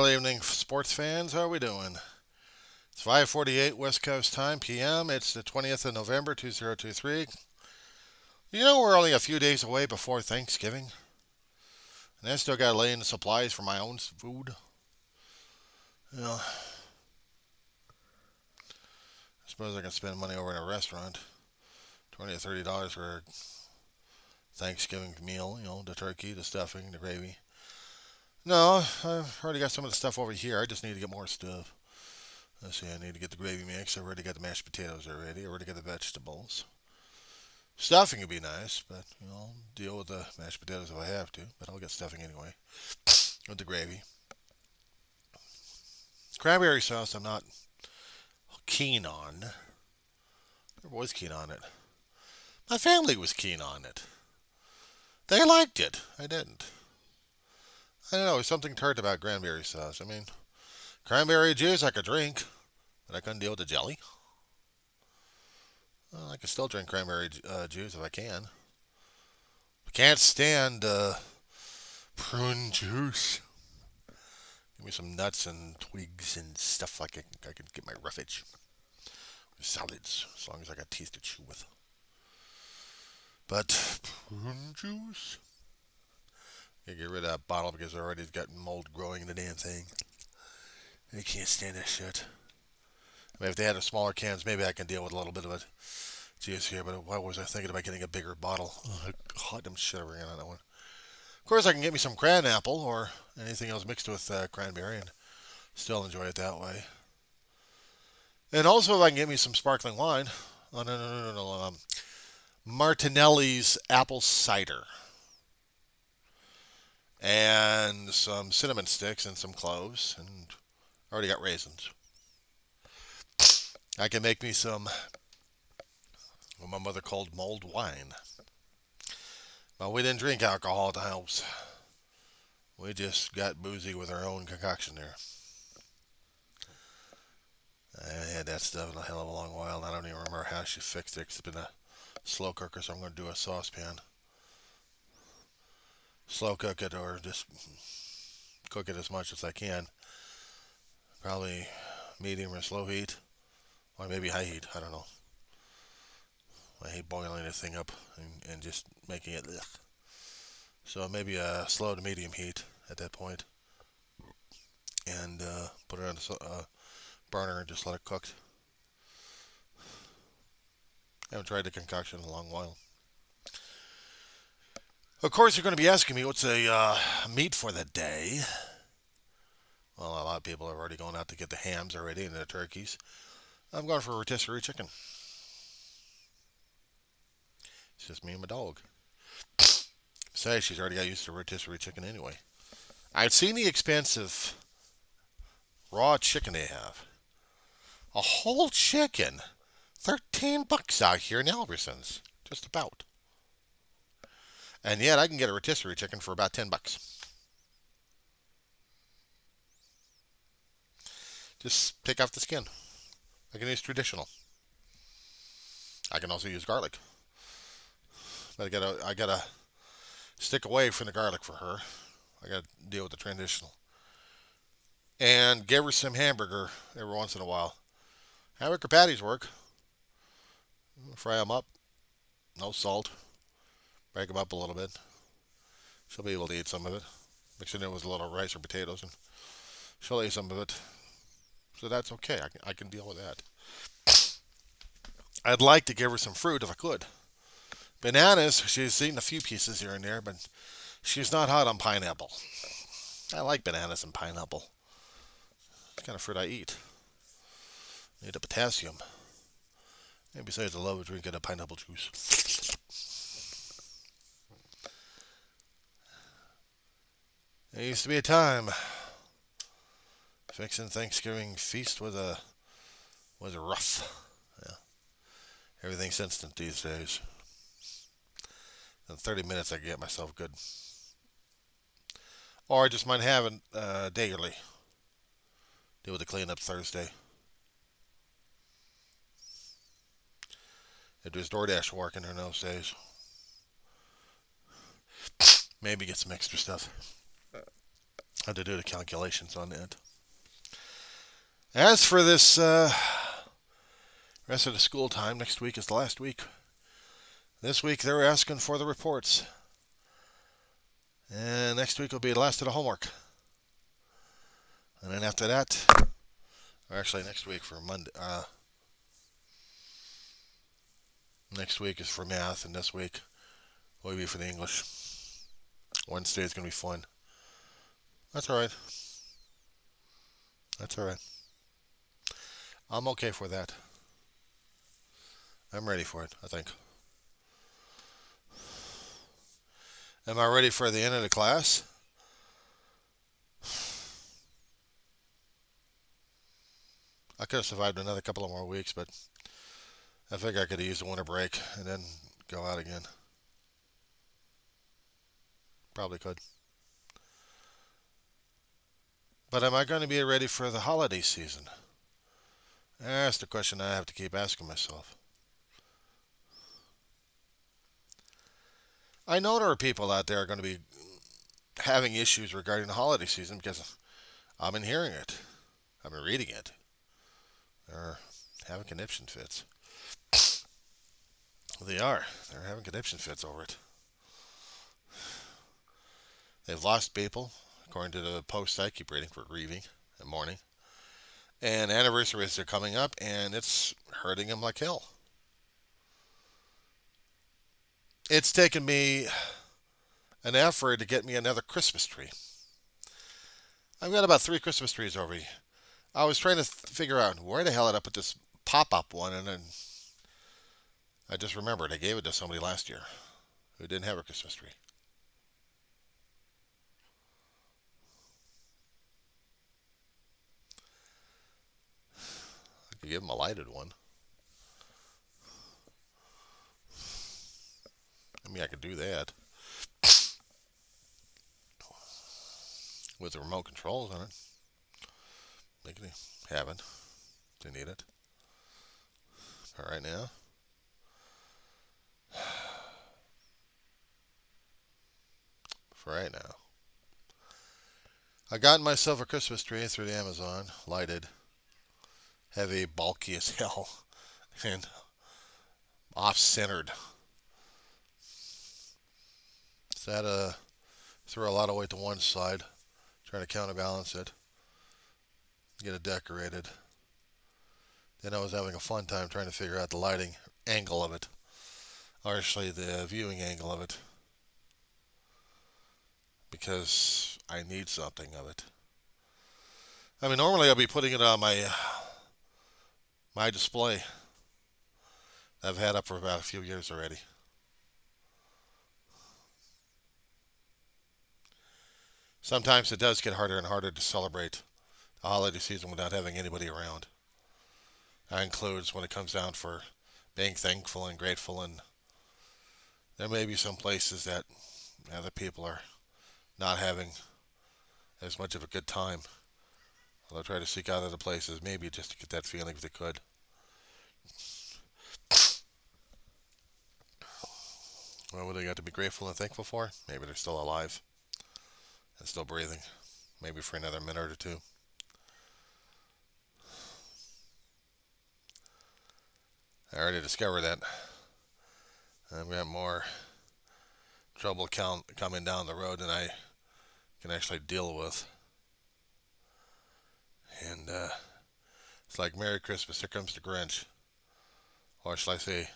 Well, evening, sports fans. How are we doing? It's 5:48 West Coast time, p.m. It's the 20th of November, 2023. You know we're only a few days away before Thanksgiving, and I still got to lay in the supplies for my own food. You know, I suppose I can spend money over in a restaurant, $20 or $30 for a Thanksgiving meal. The turkey, the stuffing, the gravy. No, I've already got some of the stuff over here. I just need to get more stuff. Let's see, I need to get the gravy mix. I already got the mashed potatoes already. I already got the vegetables. Stuffing would be nice, but I'll deal with the mashed potatoes if I have to. But I'll get stuffing anyway with the gravy. Cranberry sauce, I'm not keen on. I was keen on it. My family was keen on it. They liked it. I didn't. I don't know. There's something tart about cranberry sauce. I mean, cranberry juice I could drink, but I couldn't deal with the jelly. Well, I can still drink cranberry juice if I can. I can't stand prune juice. Give me some nuts and twigs and stuff like I can get my roughage. Salads, as long as I got teeth to chew with. But prune juice? I get rid of that bottle because I already got mold growing in the damn thing. I can't stand that shit. I mean, if they had a smaller cans, maybe I can deal with a little bit of it. Juice here, but why was I thinking about getting a bigger bottle? Oh, God, I'm shivering on that one. Of course, I can get me some cran apple or anything else mixed with cranberry and still enjoy it that way. And also, if I can get me some sparkling wine. Oh, no, no, no, no, no. Martinelli's apple cider. And some cinnamon sticks and some cloves. And I already got raisins. I can make me some, what my mother called mulled wine. Well, we didn't drink alcohol at the house. We just got boozy with our own concoction there. I had that stuff in a hell of a long while, and I don't even remember how she fixed it. It's been a slow cooker, so I'm going to do a saucepan. Slow cook it or just cook it as much as I can. Probably medium or slow heat, or maybe high heat. I don't know. I hate boiling this thing up and just making it. Ugh. So maybe a slow to medium heat at that point, and put it on the burner and just let it cook. I haven't tried the concoction in a long while. Of course, you're going to be asking me what's a meat for the day. Well, a lot of people are already going out to get the hams already and the turkeys. I'm going for rotisserie chicken. It's just me and my dog. Besides, she's already got used to rotisserie chicken anyway. I've seen the expensive raw chicken they have. A whole chicken, $13 out here in Albertsons, just about. And yet I can get a rotisserie chicken for about $10. Just take off the skin. I can use traditional. I can also use garlic. But I gotta stick away from the garlic for her. I gotta deal with the traditional. And give her some hamburger every once in a while. Hamburger patties work. Fry them up. No salt. Break them up a little bit. She'll be able to eat some of it. Mix it in with a little rice or potatoes, and she'll eat some of it. So that's okay. I can deal with that. I'd like to give her some fruit if I could. Bananas, she's eaten a few pieces here and there, but she's not hot on pineapple. I like bananas and pineapple. It's the kind of fruit I eat. I need the potassium. And besides, I love drinking the pineapple juice. There used to be a time fixing Thanksgiving feast was rough. Yeah. Everything's instant these days. In 30 minutes, I can get myself good. Or I just might have it daily. Deal with the cleanup Thursday. If there's DoorDash working in those days, maybe get some extra stuff. I had to do the calculations on that. As for this rest of the school time, next week is the last week. This week they're asking for the reports. And next week will be the last of the homework. And then after that, or actually next week for Monday, next week is for math, and this week will be for the English. Wednesday is going to be fun. That's alright. That's alright. I'm okay for that. I'm ready for it, I think. Am I ready for the end of the class? I could have survived another couple of more weeks, but I think I could have used a winter break and then go out again. Probably could. But am I going to be ready for the holiday season? That's the question I have to keep asking myself. I know there are people out there are going to be having issues regarding the holiday season because I've been hearing it. I've been reading it. They're having conniption fits. They are. They're having conniption fits over it. They've lost people, according to the post I keep reading for grieving and mourning. And anniversaries are coming up, and it's hurting them like hell. It's taken me an effort to get me another Christmas tree. I've got about 3 Christmas trees over here. I was trying to figure out where the hell did I put this pop-up one, and then I just remembered I gave it to somebody last year who didn't have a Christmas tree. I could give them a lighted one. I mean, I could do that with the remote controls on it. They can have it if they need it. All right now. For right now. I got myself a Christmas tree through the Amazon, lighted, heavy, bulky as hell, and off-centered. So I had to throw a lot of weight to one side, trying to counterbalance it, get it decorated. Then I was having a fun time trying to figure out the lighting angle of it, or actually the viewing angle of it, because I need something of it. I mean, normally I'll be putting it on my display that I've had up for about a few years already. Sometimes it does get harder and harder to celebrate the holiday season without having anybody around. That includes when it comes down for being thankful and grateful, and there may be some places that other people are not having as much of a good time. They'll try to seek out other places, maybe just to get that feeling if they could. Well, what do they got to be grateful and thankful for? Maybe they're still alive and still breathing. Maybe for another minute or two. I already discovered that I've got more trouble coming down the road than I can actually deal with. And it's like Merry Christmas, here comes the Grinch. Or shall I say,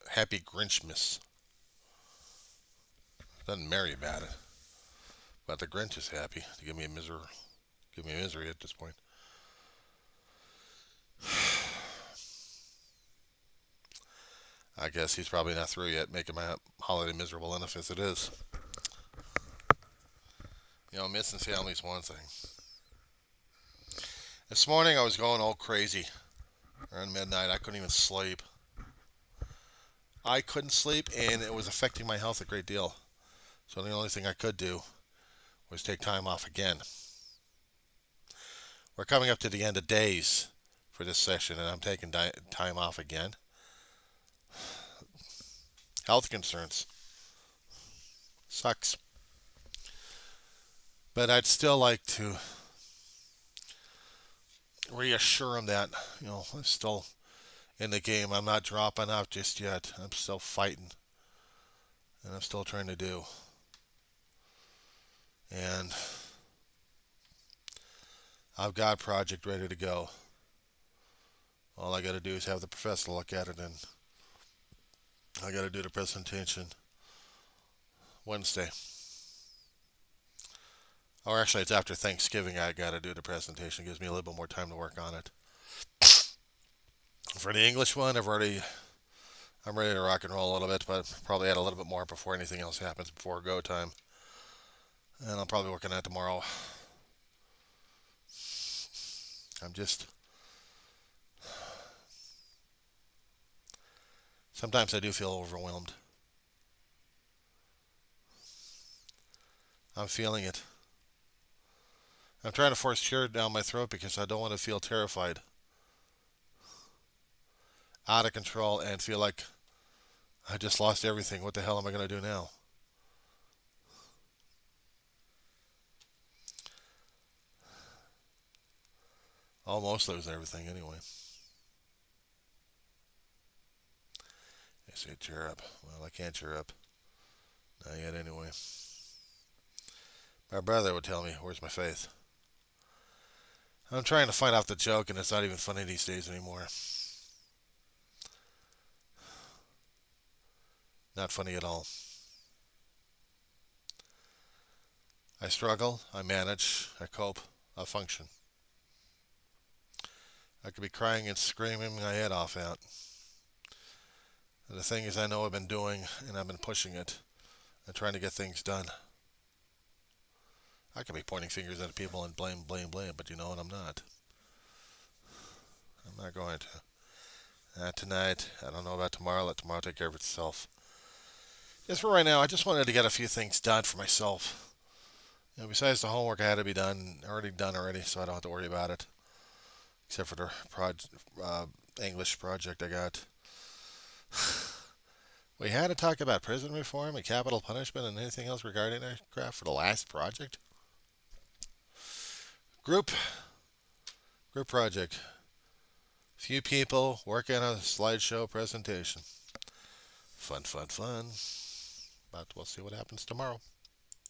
Happy Grinchmas. Nothing merry about it. But the Grinch is happy to give me misery at this point. I guess he's probably not through yet making my holiday miserable enough as it is. You know, missing family's one thing. This morning I was going all crazy. Around midnight, I couldn't even sleep. I couldn't sleep, and it was affecting my health a great deal. So the only thing I could do was take time off again. We're coming up to the end of days for this session, and I'm taking time off again. Health concerns. Sucks. But I'd still like to reassure him that, I'm still in the game. I'm not dropping out just yet. I'm still fighting, and I'm still trying to do. And I've got a project ready to go. All I got to do is have the professor look at it, and I got to do the presentation Wednesday. Or actually, it's after Thanksgiving I got to do the presentation. It gives me a little bit more time to work on it. For the English one, I'm ready to rock and roll a little bit, but probably add a little bit more before anything else happens before go time. And I'll probably work on that tomorrow. I'm just sometimes I do feel overwhelmed. I'm feeling it. I'm trying to force tears down my throat because I don't want to feel terrified, out of control, and feel like I just lost everything. What the hell am I going to do now? Almost lose everything anyway. They say cheer up. Well, I can't cheer up. Not yet anyway. My brother would tell me, where's my faith? I'm trying to find out the joke, and it's not even funny these days anymore. Not funny at all. I struggle, I manage, I cope, I function. I could be crying and screaming my head off out. And the thing is, I know I've been doing, and I've been pushing it, and trying to get things done. I could be pointing fingers at people and blame, blame, blame, but you know what? I'm not. I'm not going to. Not tonight. I don't know about tomorrow. Let tomorrow take care of itself. Just for right now, I just wanted to get a few things done for myself. Besides the homework I had to be done already, so I don't have to worry about it. Except for the English project I got. We had to talk about prison reform and capital punishment and anything else regarding aircraft for the last project. Group project. Few people working on a slideshow presentation. Fun, fun, fun. But we'll see what happens tomorrow.